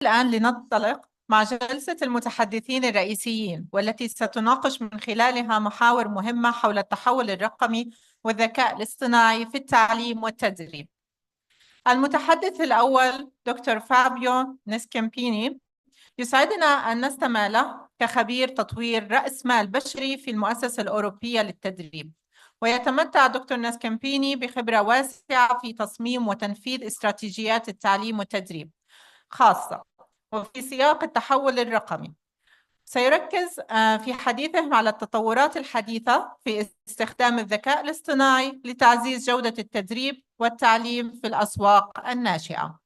الآن لننطلق مع جلسة المتحدثين الرئيسيين، والتي ستناقش من خلالها محاور مهمة حول التحول الرقمي والذكاء الاصطناعي في التعليم والتدريب. المتحدث الأول دكتور فابيو ناسكمبيني يسعدنا أن نستمع له كخبير تطوير رأس مال بشري في المؤسسة الأوروبية للتدريب. ويتمتع دكتور ناسكمبيني بخبرة واسعة في تصميم وتنفيذ استراتيجيات التعليم والتدريب خاصة وفي سياق التحول الرقمي. سيركز في حديثه على التطورات الحديثة في استخدام الذكاء الاصطناعي لتعزيز جودة التدريب والتعليم في الأسواق الناشئة.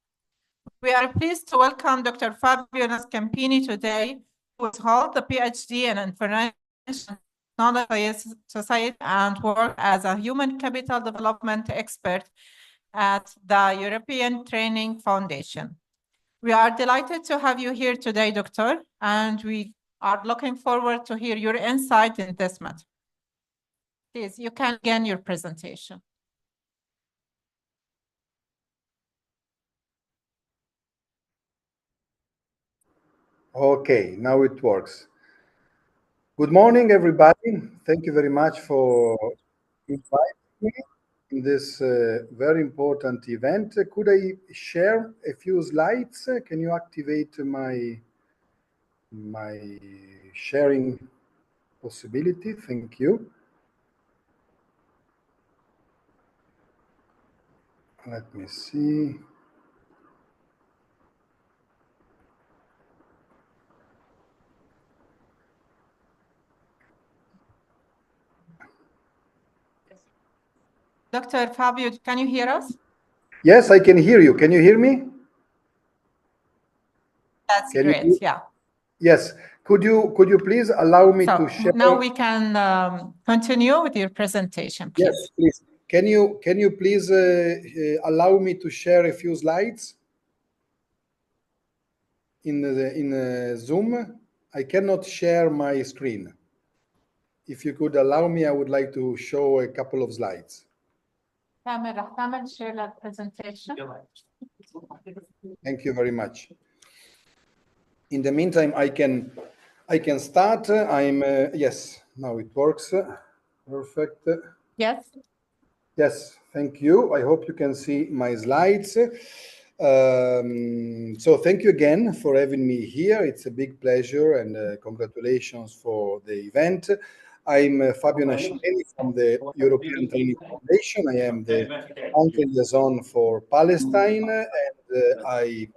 We are pleased to welcome Dr. Fabio Nascampini today, who holds a PhD in Information Technology Society and works as a human capital development expert at the European Training Foundation. We are delighted to have you here today, Doctor, and we are looking forward to hear your insight in this matter. Please, you can begin your presentation. Okay, now it works. Good morning, everybody. Thank you very much for inviting me in this very important event. Could I share a few slides? Can you activate my sharing possibility? Thank you. Let me see. Dr. Fabio, can you hear us? Yes, I can hear you. Can you hear me? That's great, yeah. Yes. Could you please allow me to share? Now we can continue with your presentation, please. Yes, please. Can you please allow me to share a few slides in Zoom? I cannot share my screen. If you could allow me, I would like to show a couple of slides. Share the presentation. Thank you very much. In the meantime, I can start. Yes, now it works. Perfect. Yes. Yes, thank you. I hope you can see my slides. So thank you again for having me here. It's a big pleasure, and congratulations for the event. I'm Fabio Nascimenti from the European Training Foundation. I am the country liaison for Palestine, and I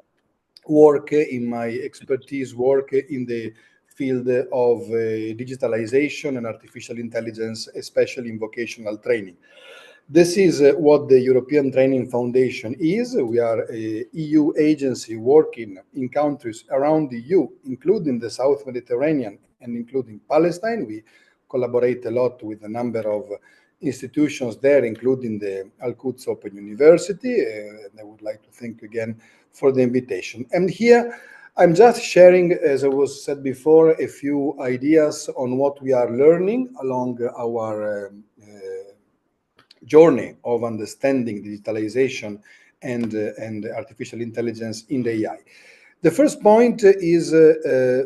work in my expertise in the field of digitalization and artificial intelligence, especially in vocational training. This is what the European Training Foundation is. We are an EU agency working in countries around the EU, including the South Mediterranean and including Palestine. We collaborate a lot with a number of institutions there, including the Al-Quds Open University. And I would like to thank you again for the invitation. And here I'm just sharing, as I was said before, a few ideas on what we are learning along our journey of understanding digitalization and artificial intelligence in the AI. The first point is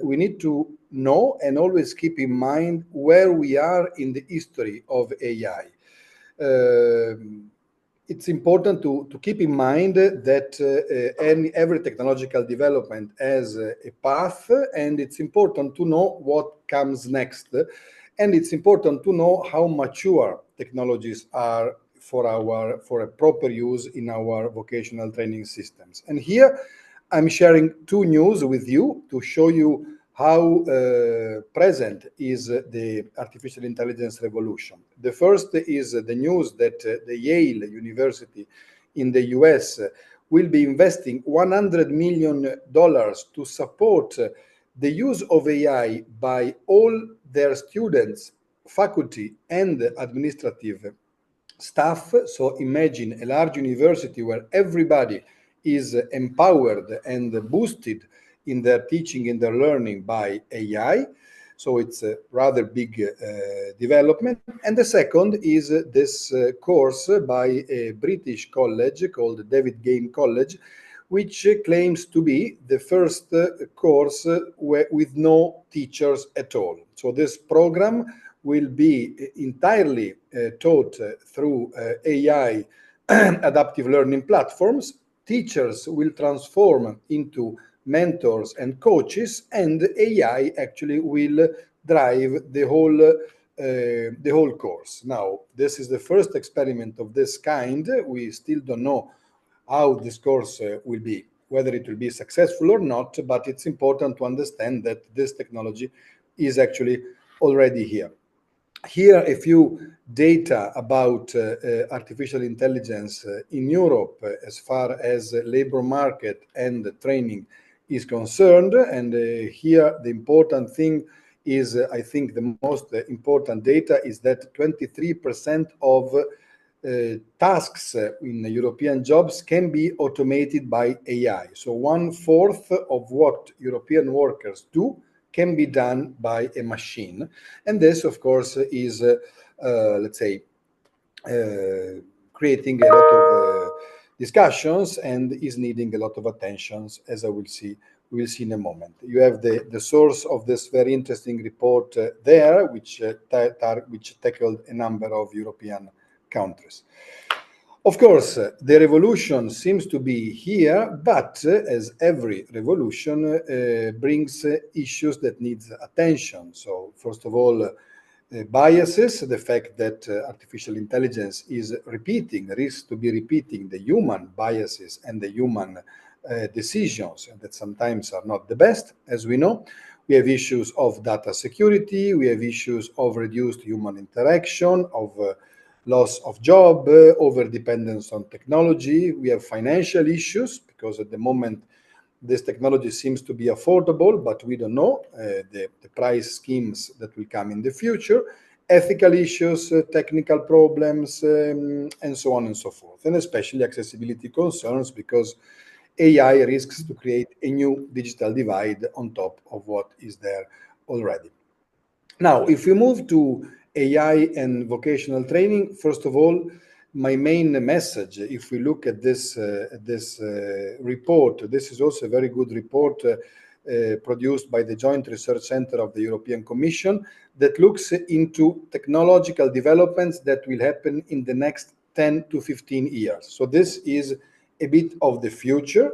we need to know and always keep in mind where we are in the history of AI. It's important to keep in mind that every technological development has a path, and it's important to know what comes next. And it's important to know how mature technologies are for a proper use in our vocational training systems. And here I'm sharing two news with you to show you how present is the artificial intelligence revolution. The first is the news that the Yale University in the US will be investing $100 million to support the use of AI by all their students, faculty, and administrative staff. So imagine a large university where everybody is empowered and boosted in their teaching and their learning by AI. So it's a rather big development. And the second is this course by a British college called David Game College, which claims to be the first course with no teachers at all. So this program will be entirely taught through AI adaptive learning platforms. Teachers will transform into mentors and coaches, and AI actually will drive the whole course. Now, this is the first experiment of this kind. We still don't know how this course will be, whether it will be successful or not, but it's important to understand that this technology is actually already here. Here, a few data about artificial intelligence in Europe as far as labor market and training is concerned. And here, the important thing is, I think the most important data is that 23% of tasks in European jobs can be automated by AI. So 1/4 of what European workers do can be done by a machine. And this, of course, is, let's say, creating a lot of discussions and is needing a lot of attention, as we'll see in a moment. You have the source of this very interesting report there, which tackled a number of European countries. Of course, the revolution seems to be here, but as every revolution brings issues that need attention. So first of all, biases, the fact that artificial intelligence is risks to be repeating the human biases and the human decisions that sometimes are not the best, as we know. We have issues of data security, we have issues of reduced human interaction, of loss of job, over-dependence on technology. We have financial issues, because at the moment this technology seems to be affordable, but we don't know the price schemes that will come in the future, ethical issues, technical problems, and so on and so forth, and especially accessibility concerns, because AI risks to create a new digital divide on top of what is there already. Now, if we move to AI and vocational training, first of all, my main message, if we look at this report, this is also a very good report produced by the Joint Research Center of the European Commission that looks into technological developments that will happen in the next 10 to 15 years. So this is a bit of the future.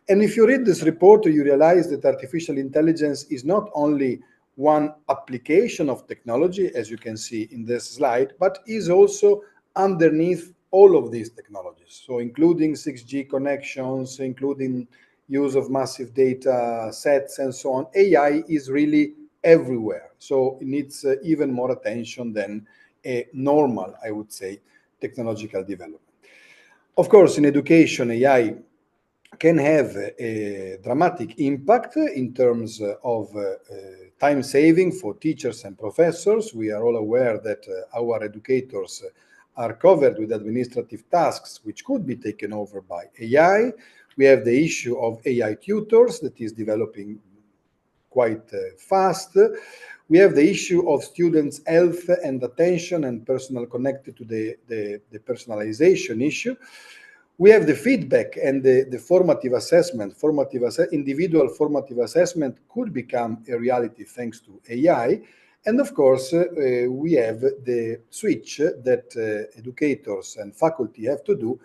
And if you read this report, you realize that artificial intelligence is not only one application of technology, as you can see in this slide, but is also underneath all of these technologies. So including 6G connections, including use of massive data sets and so on, AI is really everywhere. So it needs even more attention than a normal, I would say, technological development. Of course, in education, AI can have a dramatic impact in terms of time saving for teachers and professors. We are all aware that our educators are covered with administrative tasks which could be taken over by AI. We have the issue of AI tutors that is developing quite fast. We have the issue of students' health and attention and personal connected to the personalization issue. We have the feedback and the formative assessment. Individual formative assessment could become a reality thanks to AI. And of course, we have the switch that educators and faculty have to do,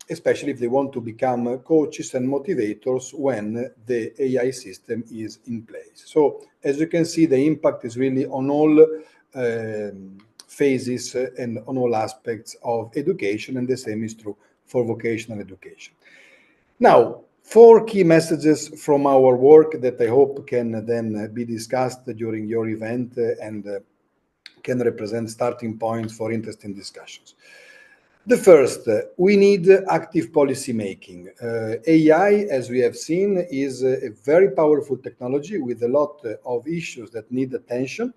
especially if they want to become coaches and motivators when the AI system is in place. So as you can see, the impact is really on all phases and on all aspects of education, and the same is true for vocational education. Now, 4 key messages from our work that I hope can then be discussed during your event and can represent starting points for interesting discussions. The first, we need active policy making. AI, as we have seen, is a very powerful technology with a lot of issues that need attention.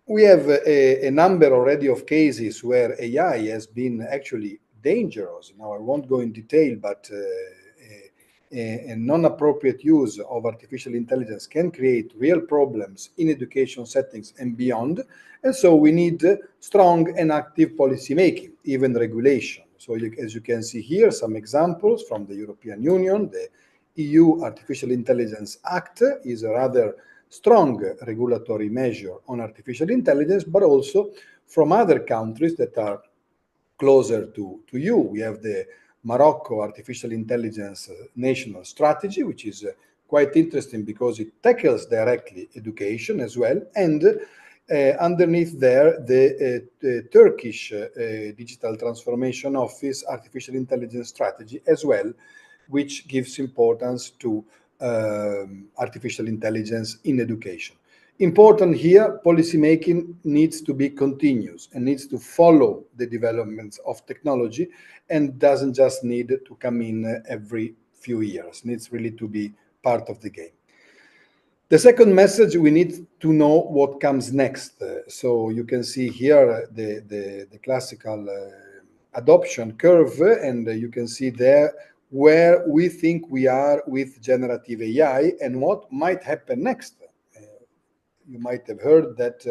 We have a number already of cases where AI has been actually dangerous. Now, I won't go in detail, but a non-appropriate use of artificial intelligence can create real problems in education settings and beyond. And so we need strong and active policy making, even regulation. So as you can see here, some examples from the European Union. The EU Artificial Intelligence Act is a rather strong regulatory measure on artificial intelligence, but also from other countries that are closer to you. We have the Morocco Artificial Intelligence National Strategy, which is quite interesting because it tackles directly education as well. And underneath there, the Turkish Digital Transformation Office Artificial Intelligence Strategy as well, which gives importance to artificial intelligence in education. Important here, policymaking needs to be continuous and needs to follow the developments of technology and doesn't just need to come in every few years. It needs really to be part of the game. The second message, we need to know what comes next. So you can see here the classical adoption curve, and you can see there where we think we are with generative AI and what might happen next. You might have heard that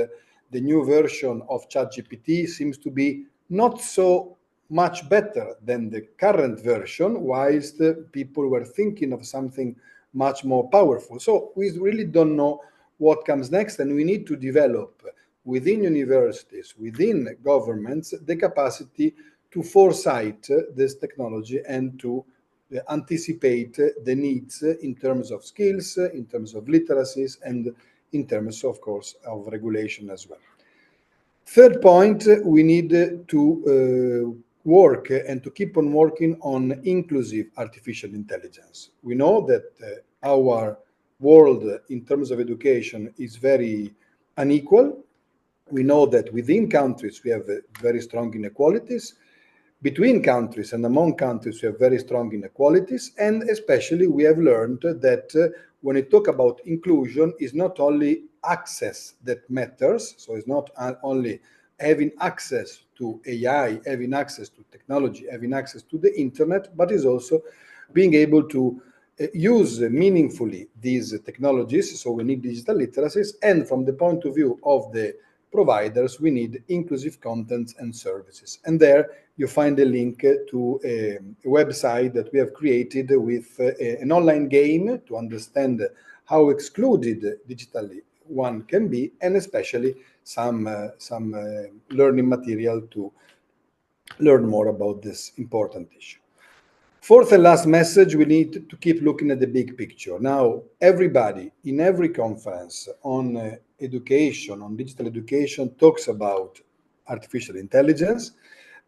the new version of ChatGPT seems to be not so much better than the current version, whilst people were thinking of something much more powerful. So we really don't know what comes next, and we need to develop within universities, within governments, the capacity to foresight this technology and to anticipate the needs in terms of skills, in terms of literacies, and in terms, of course, of regulation as well. Third point, we need to work and to keep on working on inclusive artificial intelligence. We know that our world in terms of education is very unequal. We know that within countries we have very strong inequalities. Between countries and among countries we have very strong inequalities, and especially we have learned that when we talk about inclusion, is not only access that matters, so it's not only having access to AI, having access to technology, having access to the internet, but is also being able to use meaningfully these technologies. So we need digital literacies, and from the point of view of the providers, we need inclusive content and services. And there you find a link to a website that we have created with an online game to understand how excluded digitally one can be, and especially some learning material to learn more about this important issue. Fourth and last message, we need to keep looking at the big picture. Now, everybody in every conference on education, on digital education, talks about artificial intelligence,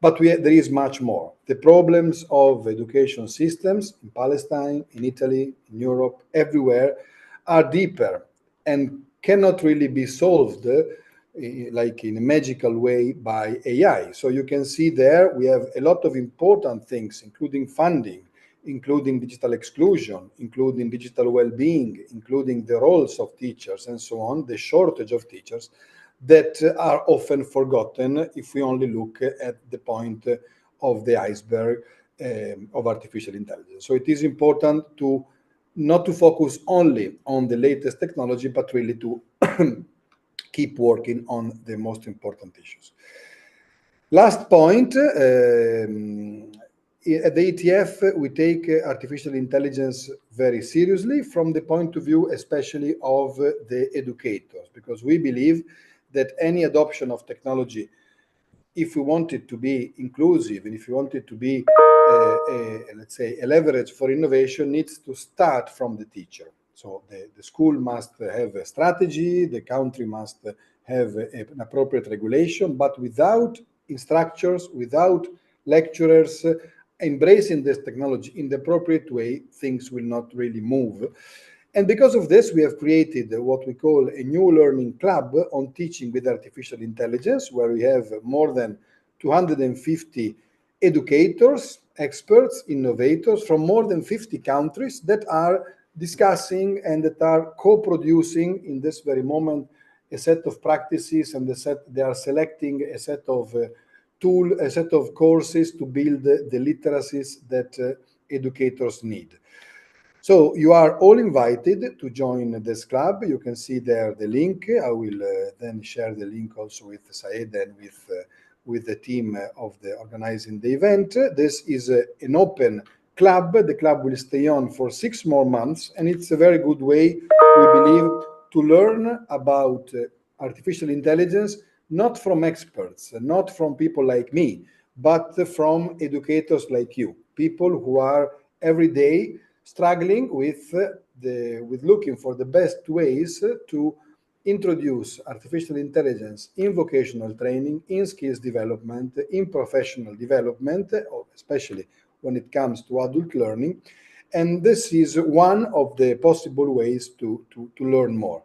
but there is much more. The problems of education systems in Palestine, in Italy, in Europe, everywhere, are deeper and cannot really be solved like in a magical way by AI. So you can see there we have a lot of important things, including funding, including digital exclusion, including digital well-being, including the roles of teachers and so on, the shortage of teachers that are often forgotten if we only look at the point of the iceberg of artificial intelligence. So it is important to not to focus only on the latest technology, but really to keep working on the most important issues. Last point, at the ETF, we take artificial intelligence very seriously from the point of view, especially of the educators, because we believe that any adoption of technology, if we want it to be inclusive and if we want it to be, let's say, a leverage for innovation, needs to start from the teacher. So the school must have a strategy, the country must have an appropriate regulation, but without instructors, without lecturers embracing this technology in the appropriate way, things will not really move. And because of this, we have created what we call a new learning club on teaching with artificial intelligence, where we have more than 250 educators, experts, innovators from more than 50 countries that are discussing and that are co-producing in this very moment a set of practices, and they are selecting a set of a set of courses to build the literacies that educators need. So you are all invited to join this club. You can see there the link. I will then share the link also with Saed and with the team of the organizing the event. This is an open club. The club will stay on for 6 more months, and it's a very good way, we believe, to learn about artificial intelligence, not from experts, not from people like me, but from educators like you, people who are every day struggling with looking for the best ways to introduce artificial intelligence in vocational training, in skills development, in professional development, especially when it comes to adult learning. And this is one of the possible ways to learn more.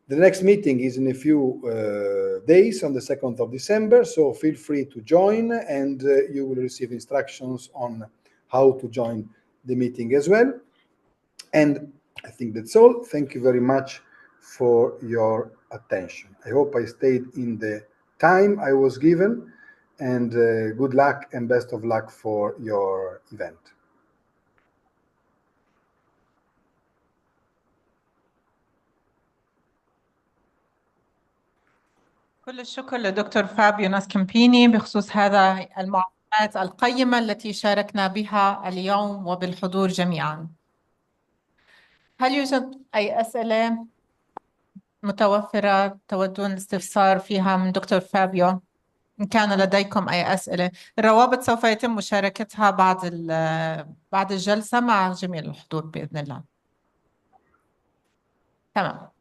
The next meeting is in a few days, on the 2nd of December, so feel free to join, and you will receive instructions on how to join the meeting as well. And I think that's all. Thank you very much for your attention. I hope I stayed in the time I was given, and good luck and best of luck for your event. كل الشكر لدكتور فابيو ناسكمبيني بخصوص هذا المعلومات القيمة التي شاركنا بها اليوم وبالحضور جميعا. هل يوجد أي أسئلة متوفرة تودون الاستفسار فيها من دكتور فابيو؟ إن كان لديكم أي أسئلة، الروابط سوف يتم مشاركتها بعد الجلسة مع جميع الحضور بإذن الله. تمام.